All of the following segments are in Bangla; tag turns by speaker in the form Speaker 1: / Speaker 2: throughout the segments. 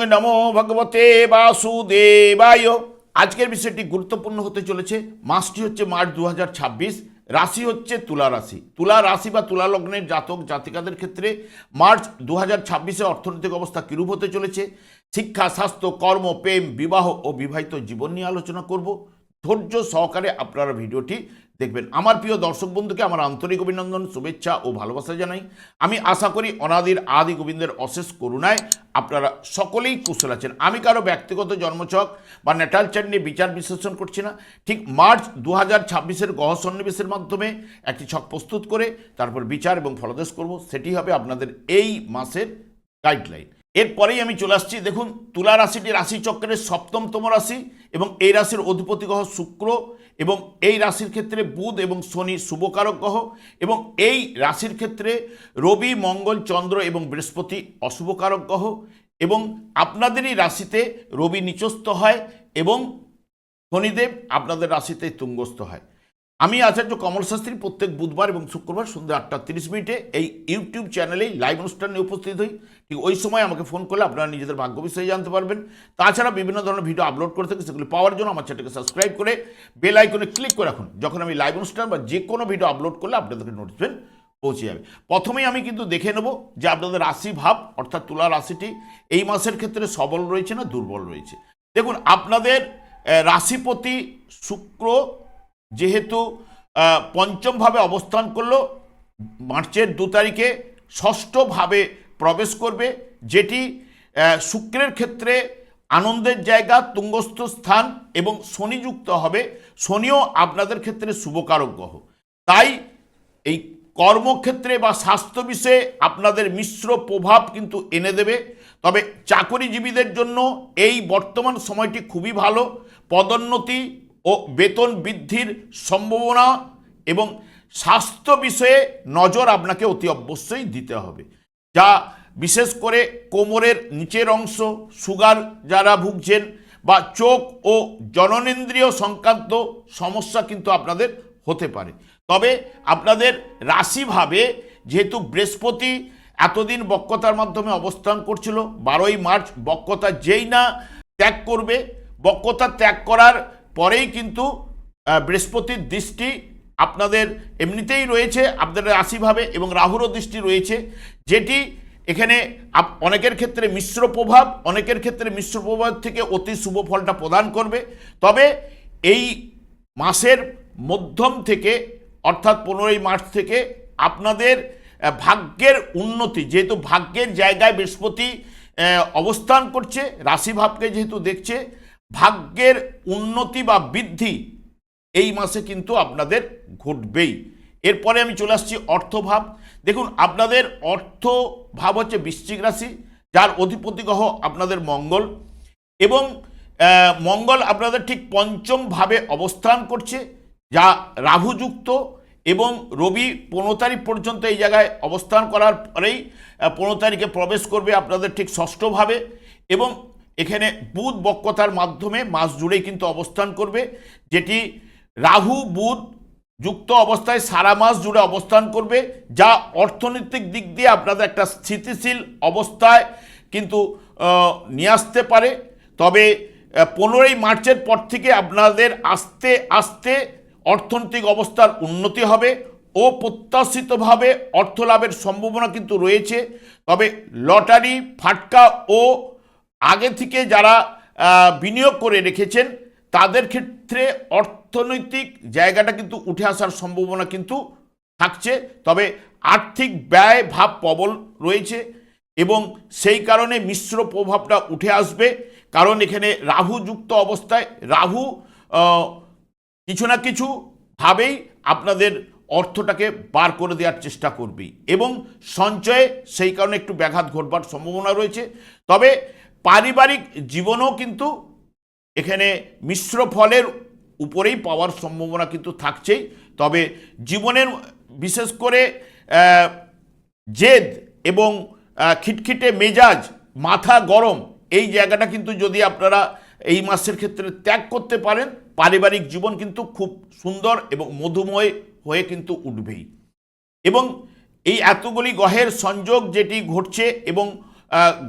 Speaker 1: নমো ভগবতে বাসুদেবায়। আজকের বিষয়টি গুরুত্বপূর্ণ হতে চলেছে। মাসটি হচ্ছে মার্চ 2026, রাশি হচ্ছে তুলা রাশি। তুলা রাশি বা তুলা লগ্নের জাতক জাতিকাদের ক্ষেত্রে মার্চ 2026-এ অর্থনৈতিক অবস্থা কিরূপ হতে চলেছে, শিক্ষা, স্বাস্থ্য, কর্ম, প্রেম, বিবাহ ও বিবাহিত জীবন নিয়ে আলোচনা করব। ধৈর্য সহকারে আপনারা ভিডিওটি দেখবেন। আমার প্রিয় দর্শক বন্ধুকে আমার আন্তরিক অভিনন্দন, শুভেচ্ছা ও ভালোবাসা জানাই। আমি আশা করি অনাদির আদি গোবিন্দের অশেষ করুণায় আপনারা সকলেই কুশল আছেন। আমি কারো ব্যক্তিগত জন্মছক বা ন্যাটাল চার্ট নিয়ে বিচার বিশ্লেষণ করছি না। ঠিক মার্চ 2026-এর গ্রহ সন্নিবেশের মাধ্যমে একটি ছক প্রস্তুত করে তারপর বিচার এবং ফলাদেশ করব। সেটি হবে আপনাদের এই মাসের গাইডলাইন। এরপরেই আমি চলে আসছি। দেখুন, তুলা রাশিটি রাশিচক্রের সপ্তমতম রাশি এবং এই রাশির অধিপতি গ্রহ শুক্র, এবং এই রাশির ক্ষেত্রে বুধ এবং শনি শুভকারক গ্রহ, এবং এই রাশির ক্ষেত্রে রবি, মঙ্গল, চন্দ্র এবং বৃহস্পতি অশুভকারক গ্রহ, এবং আপনাদেরই রাশিতে রবি নিচস্থ হয় এবং শনিদেব আপনাদের রাশিতে তুঙ্গস্থ হয়। আমি আচার্য কমল শাস্ত্রী প্রত্যেক বুধবার এবং শুক্রবার সন্ধ্যা 8:30 এই ইউটিউব চ্যানেলেই লাইভ অনুষ্ঠানে উপস্থিত হই। ঠিক ওই সময় আমাকে ফোন করলে আপনারা নিজেদের ভাগ্য বিষয়ে জানতে পারবেন। তাছাড়া বিভিন্ন ধরনের ভিডিও আপলোড করে থাকি, সেগুলি পাওয়ার জন্য আমার চ্যানেলকে সাবস্ক্রাইব করে বেল আইকনে ক্লিক করে রাখুন। যখন আমি লাইভ অনুষ্ঠান বা যে কোনো ভিডিও আপলোড করলে আপনাদেরকে নোটিফিকেশন পৌঁছে যাবে। প্রথমেই আমি কিন্তু দেখে নেব যে আপনাদের রাশি ভাব অর্থাৎ তুলা রাশিটি এই মাসের ক্ষেত্রে সবল রয়েছে না দুর্বল রয়েছে। দেখুন, আপনাদের রাশিপতি শুক্র যেহেতু পঞ্চমভাবে অবস্থান করলো, মার্চের 2 তারিখে ষষ্ঠভাবে প্রবেশ করবে, যেটি শুক্রের ক্ষেত্রে আনন্দের জায়গা, তুঙ্গস্থ স্থান, এবং শনি যুক্ত হবে। শনিও আপনাদের ক্ষেত্রে শুভকারক গ্রহ। তাই এই কর্মক্ষেত্রে বা স্বাস্থ্য বিষয়ে আপনাদের মিশ্র প্রভাব কিন্তু এনে দেবে। তবে চাকরিজীবীদের জন্য এই বর্তমান সময়টি খুবই ভালো। পদোন্নতি ও বেতন বৃদ্ধির সম্ভাবনা এবং স্বাস্থ্য বিষয়ে নজর আপনাকে অতি অবশ্যই দিতে হবে। যা বিশেষ করে কোমরের নিচের অংশ, সুগার যারা ভুগছেন, বা চোখ ও জননেন্দ্রিয় সংক্রান্ত সমস্যা কিন্তু আপনাদের হতে পারে। তবে আপনাদের রাশিভাবে যেহেতু বৃহস্পতি এতদিন বক্রতার মাধ্যমে অবস্থান করছিল, 12ই মার্চ বক্রতা যেই না ত্যাগ করবে, বক্রতা ত্যাগ করার পরেই কিন্তু বৃহস্পতির দৃষ্টি আপনাদের এমনিতেই রয়েছে আপনাদের রাশিভাবে, এবং রাহুরও দৃষ্টি রয়েছে, যেটি এখানে অনেকের ক্ষেত্রে মিশ্র প্রভাব, অনেকের ক্ষেত্রে মিশ্র প্রভাব থেকে অতি শুভ ফলটা প্রদান করবে। তবে এই মাসের মধ্যম থেকে অর্থাৎ 15ই মার্চ থেকে আপনাদের ভাগ্যের উন্নতি, যেহেতু ভাগ্যের জায়গায় বৃহস্পতি অবস্থান করছে, রাশিভাবকে যেহেতু দেখছে, ভাগ্যের উন্নতি বা বৃদ্ধি এই মাসে কিন্তু আপনাদের ঘটবেই। এরপরে আমি চলে আসছি অর্থভাব। দেখুন, আপনাদের অর্থভাব হচ্ছে বৃশ্চিক রাশি, যার অধিপতি গ্রহ আপনাদের মঙ্গল, এবং মঙ্গল আপনাদের ঠিক পঞ্চমভাবে অবস্থান করছে, যা রাহুযুক্ত, এবং রবি 15 তারিখ পর্যন্ত এই জায়গায় অবস্থান করার পরেই 15 তারিখে প্রবেশ করবে আপনাদের ঠিক ষষ্ঠভাবে, এবং এখানে বুধ বক্রতার মাধ্যমে মাস জুড়েই কিন্তু অবস্থান করবে, যেটি রাহু বুধ যুক্ত অবস্থায় সারা মাস জুড়ে অবস্থান করবে, যা অর্থনৈতিক দিক দিয়ে আপনাদের একটা স্থিতিশীল অবস্থায় কিন্তু নিয়ে আসতে পারে। তবে 15ই মার্চের পর থেকে আপনাদের আস্তে আস্তে অর্থনৈতিক অবস্থার উন্নতি হবে ও প্রত্যাশিতভাবে অর্থ লাভের সম্ভাবনা কিন্তু রয়েছে। তবে লটারি, ফাটকা ও আগে থেকে যারা বিনিয়োগ করে রেখেছেন তাদের ক্ষেত্রে অর্থনৈতিক জায়গাটা কিন্তু উঠে আসার সম্ভাবনা কিন্তু থাকছে। তবে আর্থিক ব্যয় ভাব প্রবল রয়েছে, এবং সেই কারণে মিশ্র প্রভাবটা উঠে আসবে। কারণ এখানে রাহু যুক্ত অবস্থায় রাহু কিছু না কিছু ভাবেই আপনাদের অর্থটাকে বার করে দেওয়ার চেষ্টা করবেই, এবং সঞ্চয়ে সেই কারণে একটু ব্যাঘাত ঘটবার সম্ভাবনা রয়েছে। তবে পারিবারিক জীবনেও কিন্তু এখানে মিশ্র ফলের উপরেই পাওয়ার সম্ভাবনা কিন্তু থাকছেই। তবে জীবনের বিশেষ করে জেদ এবং খিটখিটে মেজাজ, মাথা গরম, এই জায়গাটা কিন্তু যদি আপনারা এই মাসের ক্ষেত্রে ত্যাগ করতে পারেন, পারিবারিক জীবন কিন্তু খুব সুন্দর এবং মধুময় হয়ে কিন্তু উঠবেই। এবং এই এতগুলি গ্রহের সংযোগ যেটি ঘটছে, এবং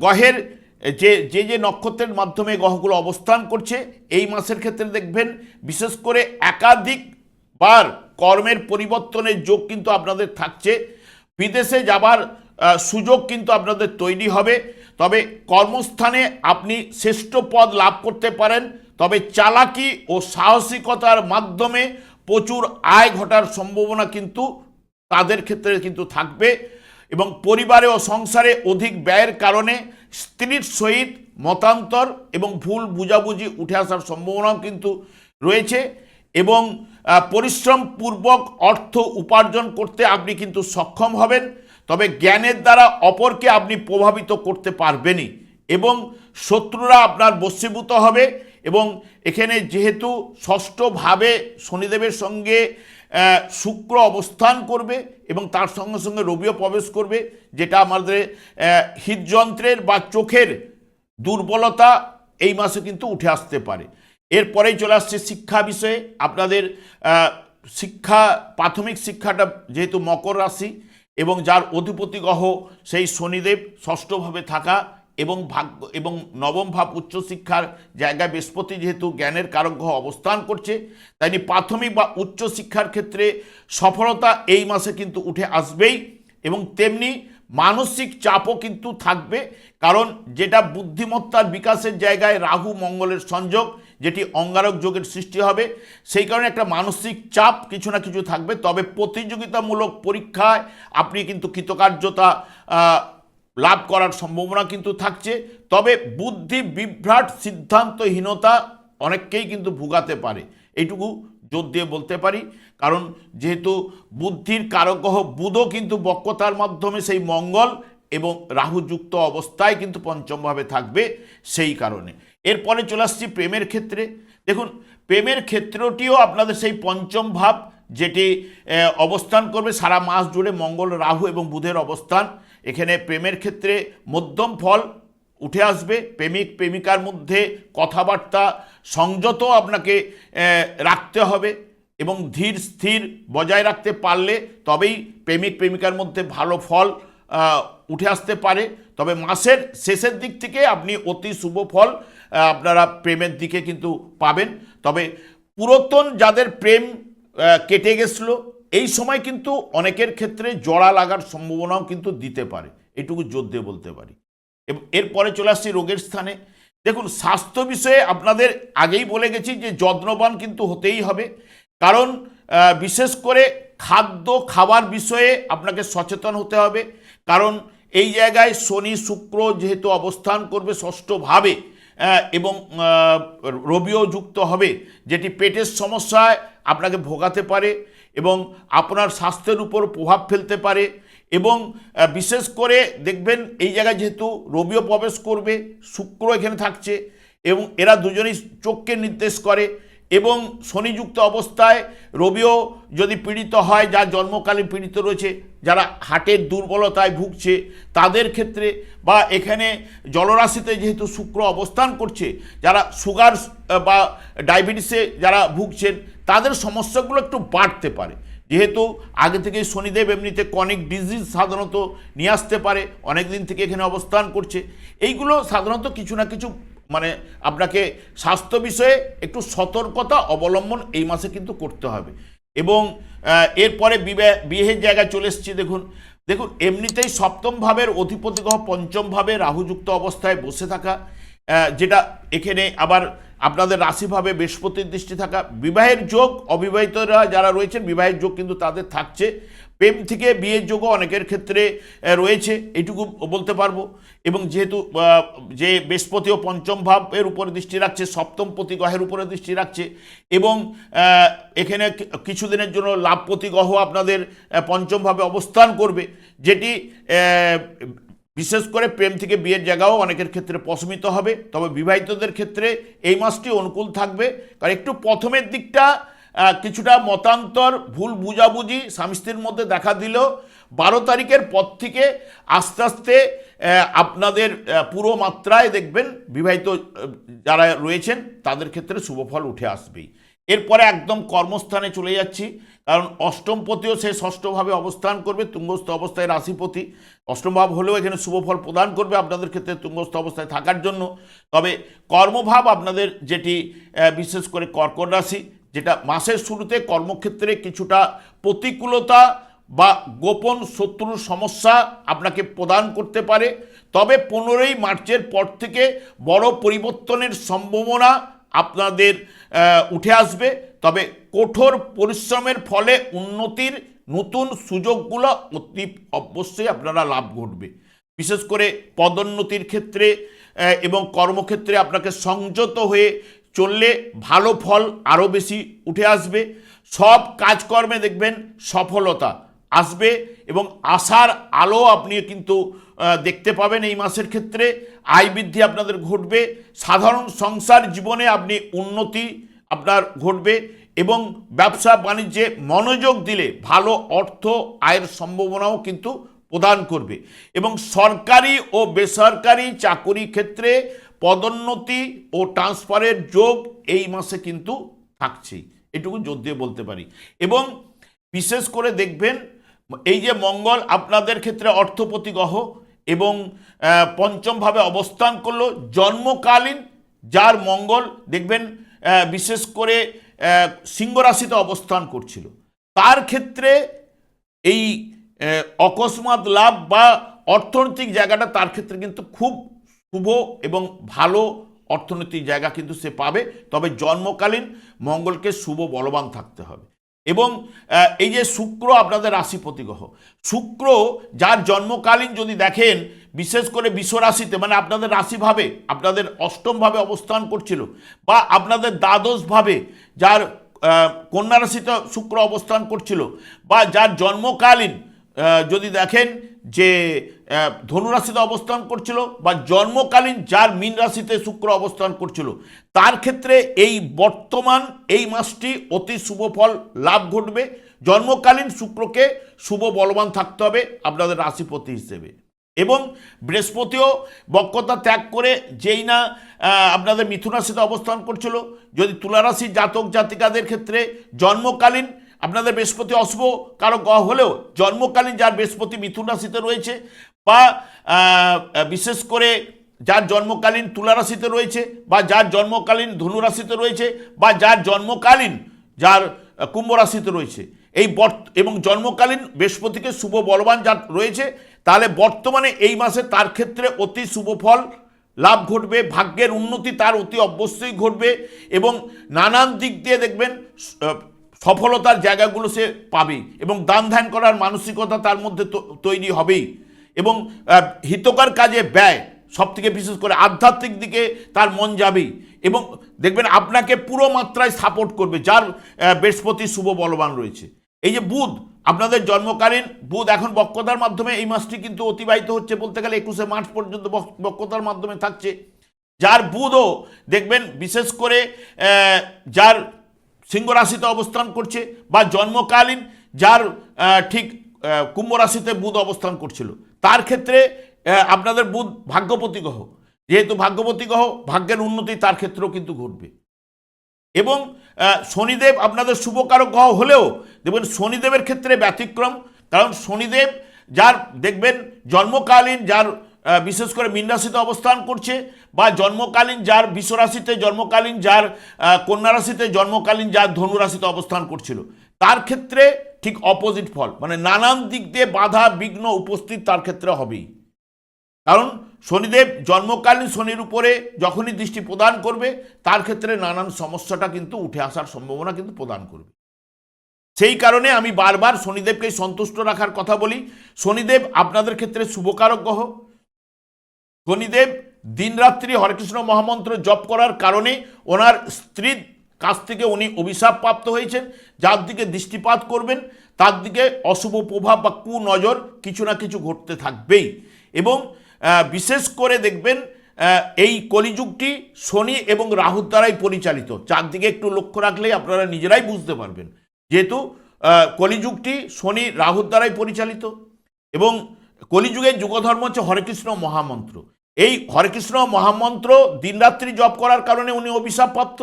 Speaker 1: গ্রহের যে যে যে নক্ষত্রের মাধ্যমে গ্রহগুলো অবস্থান করছে এই মাসের ক্ষেত্রে দেখবেন বিশেষ করে একাধিকবার কর্মের পরিবর্তনের যোগ কিন্তু আপনাদের থাকছে। বিদেশে যাবার সুযোগ কিন্তু আপনাদের তৈরি হবে। তবে কর্মস্থানে আপনি শ্রেষ্ঠ পদ লাভ করতে পারেন। তবে চালাকি ও সাহসিকতার মাধ্যমে প্রচুর আয় ঘটার সম্ভাবনা কিন্তু তাদের ক্ষেত্রে কিন্তু থাকবে। এবং পরিবারে ও সংসারে অধিক ব্যয়ের কারণে স্ত্রীর সহিত মতান্তর এবং ভুল বুঝাবুঝি উঠে আসার সম্ভাবনাও কিন্তু রয়েছে। এবং পরিশ্রমপূর্বক অর্থ উপার্জন করতে আপনি কিন্তু সক্ষম হবেন। তবে জ্ঞানের দ্বারা অপরকে আপনি প্রভাবিত করতে পারবেনই এবং শত্রুরা আপনার বশীভূত হবে। এবং এখানে যেহেতু ষষ্ঠভাবে শনিদেবের সঙ্গে শুক্র অবস্থান করবে এবং তার সঙ্গে সঙ্গে রবিও প্রবেশ করবে, যেটা আমাদের হৃদযন্ত্রের বা চোখের দুর্বলতা এই মাসে কিন্তু উঠে আসতে পারে। এরপরেই চলে আসছে শিক্ষা বিষয়ে। আপনাদের শিক্ষা, প্রাথমিক শিক্ষাটা যেহেতু মকর রাশি এবং যার অধিপতি গ্রহ সেই শনিদেব ষষ্ঠভাবে থাকা এবং ভাগ্য এবং নবম ভাব উচ্চশিক্ষার জায়গায় বৃহস্পতি যেহেতু জ্ঞানের কারক গ্রহ অবস্থান করছে, তাই প্রাথমিক বা উচ্চশিক্ষার ক্ষেত্রে সফলতা এই মাসে কিন্তু উঠে আসবেই। এবং তেমনি মানসিক চাপও কিন্তু থাকবে, কারণ যেটা বুদ্ধিমত্তার বিকাশের জায়গায় রাহু মঙ্গলের সংযোগ, যেটি অঙ্গারক যোগের সৃষ্টি হবে, সেই কারণে একটা মানসিক চাপ কিছু না কিছু থাকবে। তবে প্রতিযোগিতামূলক পরীক্ষায় আপনি কিন্তু কৃতকার্যতা লাভ করার সম্ভাবনা কিন্তু থাকছে। তবে বুদ্ধি বিভ্রাট, সিদ্ধান্তহীনতা অনেককেই কিন্তু ভুগাতে পারে, এইটুকু জোর দিয়ে বলতে পারি। কারণ যেহেতু বুদ্ধির কারকগ্রহ বুধও কিন্তু বক্রতার মাধ্যমে সেই মঙ্গল এবং রাহুযুক্ত অবস্থায় কিন্তু পঞ্চমভাবে থাকবে সেই কারণে। এরপরে চলে আসছি প্রেমের ক্ষেত্রে। দেখুন, প্রেমের ক্ষেত্রটিও আপনাদের সেই পঞ্চম ভাব, যেটি অবস্থান করবে সারা মাস জুড়ে মঙ্গল, রাহু এবং বুধের অবস্থান। এখানে প্রেমের ক্ষেত্রে মধ্যম ফল উঠে আসবে। প্রেমিক প্রেমিকার মধ্যে কথাবার্তা সংযত আপনাকে রাখতে হবে এবং ধীর স্থির বজায় রাখতে পারলে তবেই প্রেমিক প্রেমিকার মধ্যে ভালো ফল উঠে আসতে পারে। তবে মাসের শেষের দিক থেকে আপনি অতি শুভ ফল আপনারা প্রেমের দিকে কিন্তু পাবেন। তবে পুরাতন যাদের প্রেম কেটে গেছিলো, এই সময় কিন্তু অনেকের ক্ষেত্রে জোড়া লাগার সম্ভাবনাও কিন্তু দিতে পারে, এটুকু জোর দিয়ে বলতে পারি। এরপরে চলে আসছি রোগের স্থানে। দেখুন, স্বাস্থ্য বিষয়ে আপনাদের আগেই বলে গেছি যে যত্নবান কিন্তু হতেই হবে, কারণ বিশেষ করে খাদ্য খাবার বিষয়ে আপনাকে সচেতন হতে হবে। কারণ এই জায়গায় শনি শুক্র যেহেতু অবস্থান করবে ষষ্ঠভাবে এবং রবিও যুক্ত হবে, যেটি পেটের সমস্যায় আপনাকে ভোগাতে পারে এবং আপনার স্বাস্থ্যের উপর প্রভাব ফেলতে পারে। এবং বিশেষ করে দেখবেন এই জায়গায় যেহেতু রবিও প্রবেশ করবে, শুক্র এখানে থাকছে এবং এরা দুজনেই চোখকে নির্দেশ করে। এবং শনিযুক্ত অবস্থায় রবিও যদি পীড়িত হয়, যা জন্মকালীন পীড়িত রয়েছে, যারা হার্টের দুর্বলতায় ভুগছে তাদের ক্ষেত্রে, বা এখানে জলরাশিতে যেহেতু শুক্র অবস্থান করছে, যারা সুগার বা ডায়াবেটিসে যারা ভুগছেন তাদের সমস্যাগুলো একটু বাড়তে পারে। যেহেতু আগে থেকে শনিদেব এমনিতে ক্রনিক ডিজিজ সাধারণত নিয়ে আসতে পারে, অনেক দিন থেকে এখানে অবস্থান করছে, এইগুলো সাধারণত কিছু না কিছু মানে আপনাকে স্বাস্থ্য বিষয়ে একটু সতর্কতা অবলম্বন এই মাসে কিন্তু করতে হবে। এবং এরপরে বিয়ের জায়গায় চলে এসেছি। দেখুন এমনিতেই সপ্তম ভাবের অধিপতি গ্রহ পঞ্চম ভাবে রাহুযুক্ত অবস্থায় বসে থাকা, যেটা এখানে আবার আপনাদের রাশিভাবে বৃহস্পতির দৃষ্টি থাকা, বিবাহের যোগ, অবিবাহিতরা যারা রয়েছেন বিবাহের যোগ কিন্তু তাদের থাকছে। প্রেম থেকে বিয়ের যোগও অনেকের ক্ষেত্রে রয়েছে, এইটুকু বলতে পারবো। এবং যেহেতু যে বৃহস্পতিও পঞ্চম ভাবের উপরে দৃষ্টি রাখছে, সপ্তমপতি গ্রহের উপরে দৃষ্টি রাখছে এবং এখানে কিছুদিনের জন্য লাভপতি গ্রহ আপনাদের পঞ্চম ভাবে অবস্থান করবে, যেটি বিশেষ করে প্রেম থেকে বিয়ের জায়গাও অনেকের ক্ষেত্রে প্রশমিত হবে। তবে বিবাহিতদের ক্ষেত্রে এই মাসটি অনুকূল থাকবে, কারণ একটু প্রথমের দিকটা কিছুটা মতান্তর, ভুল বুঝাবুঝি স্বামী স্ত্রীর মধ্যে দেখা দিলেও 12 তারিখের পর থেকে আস্তে আস্তে আপনাদের পুরো মাত্রায় দেখবেন বিবাহিত যারা রয়েছেন তাদের ক্ষেত্রে শুভফল উঠে আসবেই। এরপরে একদম কর্মস্থানে চলে যাচ্ছি, কারণ অষ্টমপতিও সে ষষ্ঠভাবে অবস্থান করবে, তুঙ্গস্থ অবস্থায় রাশিপতি। অষ্টম ভাব হলেও এখানে শুভফল প্রদান করবে আপনাদের ক্ষেত্রে তুঙ্গস্থ অবস্থায় থাকার জন্য। তবে কর্মভাব আপনাদের যেটি বিশেষ করে কর্কট রাশি, যেটা মাসের শুরুতে কর্মক্ষেত্রে কিছুটা প্রতিকূলতা বা গোপন শত্রুর সমস্যা আপনাকে প্রদান করতে পারে। তবে 15ই মার্চের পর থেকে বড় পরিবর্তনের সম্ভাবনা আপনাদের উঠে আসবে। তবে কঠোর পরিশ্রমের ফলে উন্নতির নতুন সুযোগগুলো অতি অবশ্যই আপনারা লাভ ঘটবে। বিশেষ করে পদোন্নতির ক্ষেত্রে এবং কর্মক্ষেত্রে আপনাকে সংযত হয়ে চললে ভালো ফল আরও বেশি উঠে আসবে। সব কাজকর্মে দেখবেন সফলতা আসবে এবং আশার আলো আপনি কিন্তু দেখতে পাবেন এই মাসের ক্ষেত্রে। আয় বৃদ্ধি আপনাদের ঘটবে, সাধারণ সংসার জীবনে আপনি উন্নতি আপনার ঘটবে এবং ব্যবসা বাণিজ্যে মনোযোগ দিলে ভালো অর্থ আয়ের সম্ভাবনাও কিন্তু প্রদান করবে। এবং সরকারি ও বেসরকারি চাকরি ক্ষেত্রে পদোন্নতি ও ট্রান্সফারের যোগ এই মাসে কিন্তু থাকছেই, এটুকু জোর দিয়ে বলতে পারি। এবং বিশেষ করে দেখবেন এই যে মঙ্গল আপনাদের ক্ষেত্রে অর্থপতি গ্রহ এবং পঞ্চমভাবে অবস্থান করলো, জন্মকালীন যার মঙ্গল দেখবেন বিশেষ করে সিংহ রাশিতে অবস্থান করছিল, তার ক্ষেত্রে এই অকস্মাৎ লাভ বা অর্থনৈতিক জায়গাটা তার ক্ষেত্রে কিন্তু খুব শুভ এবং ভালো অর্থনৈতিক জায়গা কিন্তু সে পাবে। তবে জন্মকালীন মঙ্গলকে শুভ বলবান থাকতে হবে। এবং এই যে শুক্র আপনাদের রাশিপতি গ্রহ, শুক্র যার জন্মকালীন যদি দেখেন বিশেষ করে বৃষ রাশিতে, মানে আপনাদের রাশিভাবে আপনাদের অষ্টমভাবে অবস্থান করছিল, বা আপনাদের দ্বাদশভাবে যার কন্যা রাশিতে শুক্র অবস্থান করছিল, বা যার জন্মকালীন যদি দেখেন যে ধনুরাশিতে অবস্থান করছিল, বা জন্মকালীন যার মীন রাশিতে শুক্র অবস্থান করছিল, তার ক্ষেত্রে এই বর্তমান এই মাসটি অতি শুভ ফল লাভ ঘটবে। জন্মকালীন শুক্রকে শুভ বলবান থাকতে হবে আপনাদের রাশিপতি হিসেবে। এবং বৃহস্পতিও বক্রতা ত্যাগ করে যেই না আপনাদের মিথুন রাশিতে অবস্থান করছিল, যদি তুলা রাশির জাতক জাতিকাদের ক্ষেত্রে জন্মকালীন আপনাদের বৃহস্পতি অশুভ কারো গ্রহ হলেও জন্মকালীন যার বৃহস্পতি মিথুন রাশিতে রয়েছে, বা বিশেষ করে যার জন্মকালীন তুলা রাশিতে রয়েছে, বা যার জন্মকালীন ধনু রাশিতে রয়েছে, বা যার জন্মকালীন যার কুম্ভ রাশিতে রয়েছে, এই এবং জন্মকালীন বৃহস্পতিকে শুভ বলবান যার রয়েছে, তাহলে বর্তমানে এই মাসে তার ক্ষেত্রে অতি শুভ ফল লাভ ঘটবে, ভাগ্যের উন্নতি তার অতি অবশ্যই ঘটবে এবং নানান দিক দিয়ে দেখবেন সফলতার জায়গাগুলো সে পাবে এবং দান ধ্যান করার মানসিকতা তার মধ্যে তৈরি হবেই। এবং হিতকর কাজে ব্যয়, সব থেকে বিশেষ করে আধ্যাত্মিক দিকে তার মন যাবেই এবং দেখবেন আপনাকে পুরো মাত্রায় সাপোর্ট করবে যার বৃহস্পতি শুভ বলবান রয়েছে। এই যে বুধ আপনাদের জন্মকালীন, বুধ এখন বক্রতার মাধ্যমে এই মাসটি কিন্তু অতিবাহিত হচ্ছে, বলতে গেলে 21শে মার্চ পর্যন্ত বক্রতার মাধ্যমে থাকছে। যার বুধও দেখবেন বিশেষ করে যার সিংহ রাশিতে অবস্থান করছে, বা জন্মকালীন যার ঠিক কুম্ভ রাশিতে বুধ অবস্থান করছিল, তার ক্ষেত্রে আপনাদের বুধ ভাগ্যপতি গ্রহ, যেহেতু ভাগ্যপতি গ্রহ ভাগ্যের উন্নতি তার ক্ষেত্রেও কিন্তু ঘটবে। এবং শনিদেব আপনাদের শুভকারক গ্রহ হলেও দেখবেন শনিদেবের ক্ষেত্রে ব্যতিক্রম, কারণ শনিদেব যার দেখবেন জন্মকালীন যার বিশেষ করে মীন রাশিতে অবস্থান করছে, বা জন্মকালীন যার বৃষ রাশিতে, জন্মকালীন যার কন্যা রাশিতে, জন্মকালীন যার ধনু রাশিতে অবস্থান করছিল, তার ক্ষেত্রে ঠিক অপোজিট ফল, মানে নানান দিক দিয়ে বাধা বিঘ্ন উপস্থিত তার ক্ষেত্রে হবেই। কারণ শনিদেব জন্মকালীন শনির উপরে যখনই দৃষ্টি প্রদান করবে তার ক্ষেত্রে নানান সমস্যাটা কিন্তু উঠে আসার সম্ভাবনা কিন্তু প্রদান করবে। সেই কারণে আমি বারবার শনিদেবকে সন্তুষ্ট রাখার কথা বলি। শনিদেব আপনাদের ক্ষেত্রে শুভকারক গ্রহ। শনিদেব দিনরাত্রি হরেকৃষ্ণ মহামন্ত্র জপ করার কারণে ওনার স্ত্রীর কাছ থেকে উনি অভিশাপ প্রাপ্ত হয়েছেন। যার দিকে দৃষ্টিপাত করবেন তার দিকে অশুভ প্রভাব বা কুনজর কিছু না কিছু ঘটতে থাকবেই। এবং বিশেষ করে দেখবেন এই কলিযুগটি শনি এবং রাহুর দ্বারাই পরিচালিত। চারদিকে একটু লক্ষ্য রাখলেই আপনারা নিজেরাই বুঝতে পারবেন, যেহেতু কলিযুগটি শনি রাহুর দ্বারাই পরিচালিত। এবং কলিযুগের যুগধর্ম হচ্ছে হরেকৃষ্ণ মহামন্ত্র। এই হরেকৃষ্ণ মহামন্ত্র দিনরাত্রি জপ করার কারণে উনি অভিশাপ প্রাপ্ত।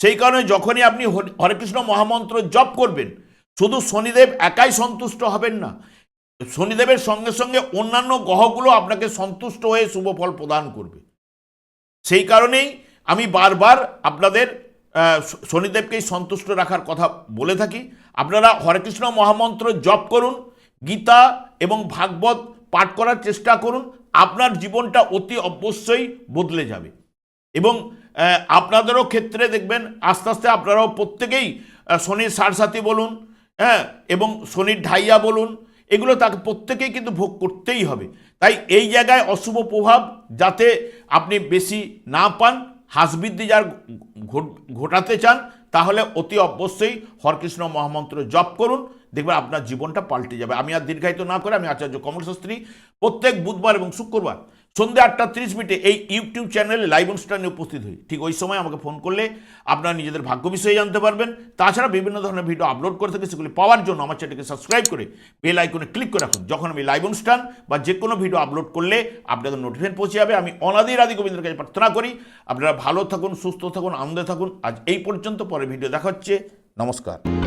Speaker 1: সেই কারণে যখনই আপনি হরে কৃষ্ণ মহামন্ত্র জপ করবেন, শুধু শনিদেব একাই সন্তুষ্ট হবেন না, শনিদেবের সঙ্গে সঙ্গে অন্যান্য গ্রহগুলো আপনাকে সন্তুষ্ট হয়ে শুভ ফল প্রদান করবে। সেই কারণেই আমি বারবার আপনাদের শনিদেবকেই সন্তুষ্ট রাখার কথা বলে থাকি। আপনারা হরে কৃষ্ণ মহামন্ত্র জপ করুন, গীতা এবং ভাগবত পাঠ করার চেষ্টা করুন, আপনার জীবনটা অতি অবশ্যই বদলে যাবে। এবং আপনাদেরও ক্ষেত্রে দেখবেন আস্তে আস্তে আপনারাও প্রত্যেকেই শনির সারসাথী বলুন, হ্যাঁ, এবং শনির ঢাইয়া বলুন, এগুলো তাকে প্রত্যেকেই কিন্তু ভোগ করতেই হবে। তাই এই জায়গায় অশুভ প্রভাব যাতে আপনি বেশি না পান, হ্রাসবৃদ্ধি যার ঘটাতে চান, তাহলে অতি অবশ্যই হরকৃষ্ণ মহামন্ত্র জপ করুন, দেখবেন আপনার জীবনটা পাল্টে যাবে। আমি আর দীর্ঘায়িত না করে আমি আচার্য কমল শাস্ত্রী প্রত্যেক বুধবার এবং শুক্রবার সন্ধ্যে 8:30 এই ইউটিউব চ্যানেলে লাইভ অনুষ্ঠানে উপস্থিত হই। ঠিক ওই সময় আমাকে ফোন করলে আপনারা নিজেদের ভাগ্য বিষয়ে জানতে পারবেন। তাছাড়া বিভিন্ন ধরনের ভিডিও আপলোড করে থাকি, সেগুলি পাওয়ার জন্য আমার চ্যানেলকে সাবস্ক্রাইব করে বেল আইকনে ক্লিক করে রাখুন। যখন আমি লাইভ অনুষ্ঠান বা যে কোনো ভিডিও আপলোড করলে আপনাদের নোটিফিকেশন পৌঁছে যাবে। আমি অনাদির আদি গোবিন্দের কাছে প্রার্থনা করি আপনারা ভালো থাকুন, সুস্থ থাকুন, আনন্দে থাকুন। আজ এই পর্যন্ত, পরে ভিডিও দেখা হচ্ছে। নমস্কার।